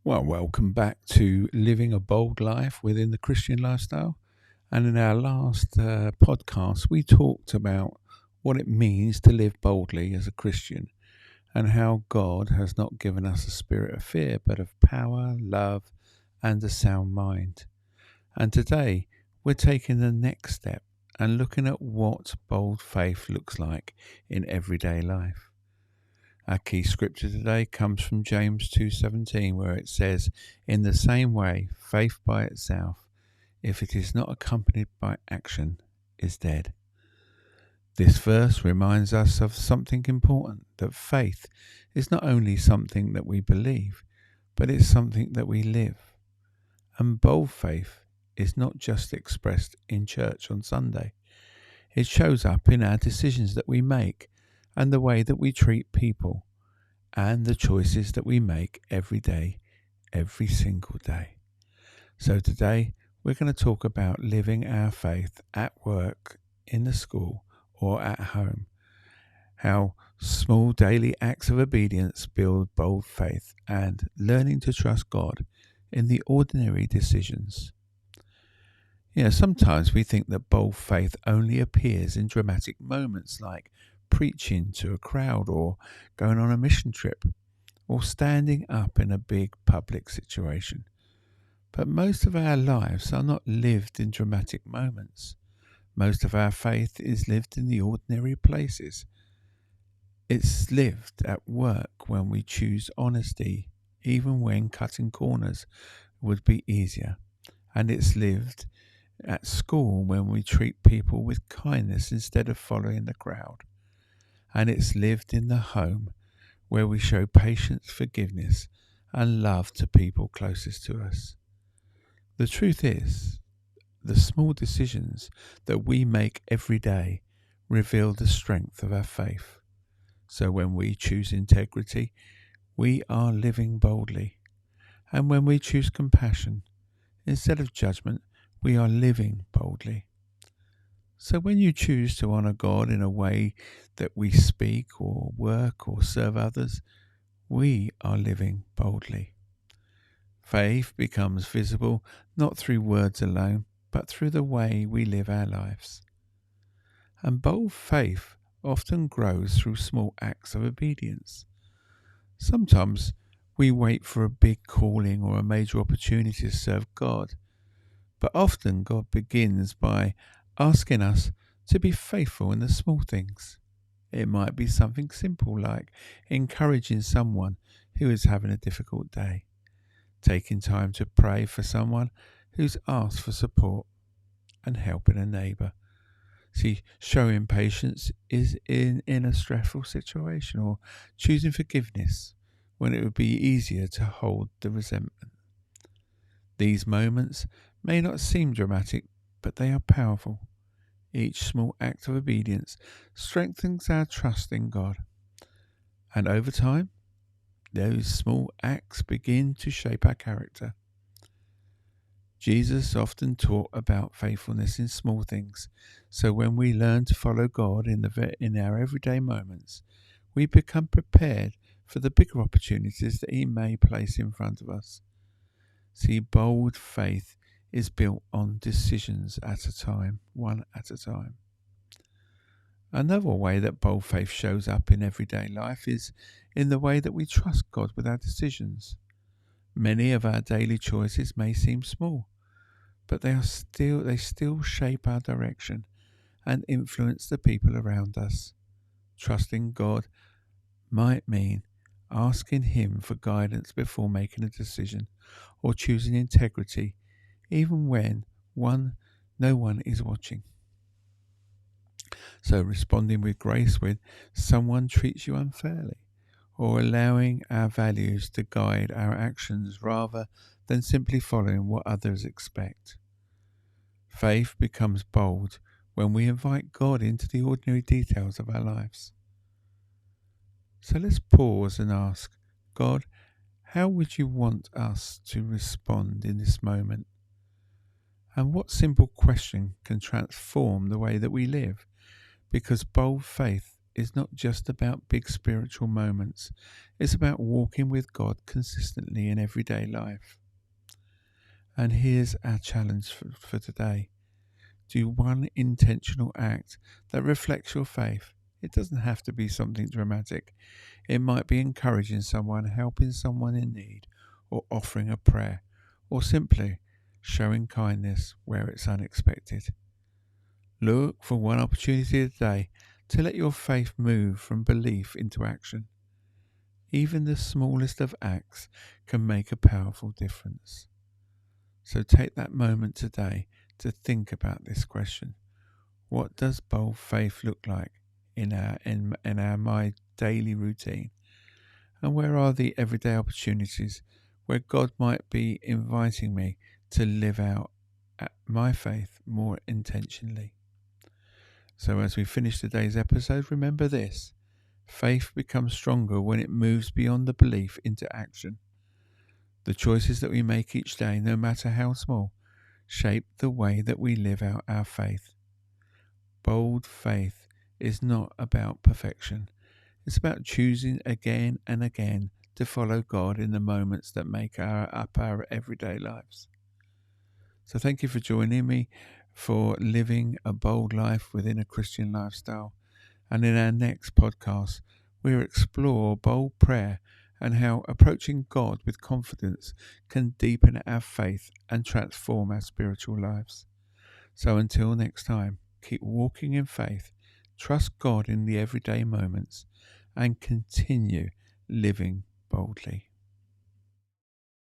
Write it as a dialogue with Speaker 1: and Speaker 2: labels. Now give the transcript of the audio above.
Speaker 1: Well, welcome back to Living a Bold Life within the Christian Lifestyle. And in our last podcast, we talked about what it means to live boldly as a Christian and how God has not given us a spirit of fear, but of power, love, and a sound mind. And today, we're taking the next step and looking at what bold faith looks like in everyday life. Our key scripture today comes from James 2:17, where it says, "In the same way, faith by itself, if it is not accompanied by action, is dead." This verse reminds us of something important, that faith is not only something that we believe, but it's something that we live. And bold faith is not just expressed in church on Sunday. It shows up in our decisions that we make and the way that we treat people and the choices that we make every day, every single day. So today we're going to talk about living our faith at work, in the school, or at home. How small daily acts of obedience build bold faith, and learning to trust God in the ordinary decisions. Sometimes we think that bold faith only appears in dramatic moments like preaching to a crowd or going on a mission trip or standing up in a big public situation. But most of our lives are not lived in dramatic moments. Most of our faith is lived in the ordinary places. It's lived at work when we choose honesty, even when cutting corners would be easier. And it's lived at school when we treat people with kindness instead of following the crowd. And it's lived in the home where we show patience, forgiveness, and love to people closest to us. The truth is, the small decisions that we make every day reveal the strength of our faith. So when we choose integrity, we are living boldly. And when we choose compassion, instead of judgment, we are living boldly. So when you choose to honour God in a way that we speak or work or serve others, we are living boldly. Faith becomes visible not through words alone, but through the way we live our lives. And bold faith often grows through small acts of obedience. Sometimes we wait for a big calling or a major opportunity to serve God. But often God begins by asking us to be faithful in the small things. It might be something simple like encouraging someone who is having a difficult day, taking time to pray for someone who's asked for support, and helping a neighbour. See, showing patience is in a stressful situation, or choosing forgiveness when it would be easier to hold the resentment. These moments may not seem dramatic, but they are powerful. Each small act of obedience strengthens our trust in God. And over time, those small acts begin to shape our character. Jesus often taught about faithfulness in small things. So when we learn to follow God in our everyday moments, we become prepared for the bigger opportunities that He may place in front of us. See, bold faith is built on decisions at a time, one at a time. Another way that bold faith shows up in everyday life is in the way that we trust God with our decisions. Many of our daily choices may seem small, but they still shape our direction and influence the people around us. Trusting God might mean asking Him for guidance before making a decision, or choosing integrity even when no one is watching. So responding with grace when someone treats you unfairly, or allowing our values to guide our actions rather than simply following what others expect. Faith becomes bold when we invite God into the ordinary details of our lives. So let's pause and ask, God, how would you want us to respond in this moment? And what simple question can transform the way that we live? Because bold faith is not just about big spiritual moments. It's about walking with God consistently in everyday life. And here's our challenge for today. Do one intentional act that reflects your faith. It doesn't have to be something dramatic. It might be encouraging someone, helping someone in need, or offering a prayer, or simply showing kindness where it's unexpected. Look for one opportunity a day to let your faith move from belief into action. Even the smallest of acts can make a powerful difference. So take that moment today to think about this question. What does bold faith look like in my daily routine? And where are the everyday opportunities where God might be inviting me to live out my faith more intentionally? So as we finish today's episode, remember this. Faith becomes stronger when it moves beyond the belief into action. The choices that we make each day, no matter how small, shape the way that we live out our faith. Bold faith is not about perfection. It's about choosing again and again to follow God in the moments that make up our everyday lives. So thank you for joining me for living a bold life within a Christian lifestyle. And in our next podcast, we'll explore bold prayer and how approaching God with confidence can deepen our faith and transform our spiritual lives. So until next time, keep walking in faith, trust God in the everyday moments, and continue living boldly.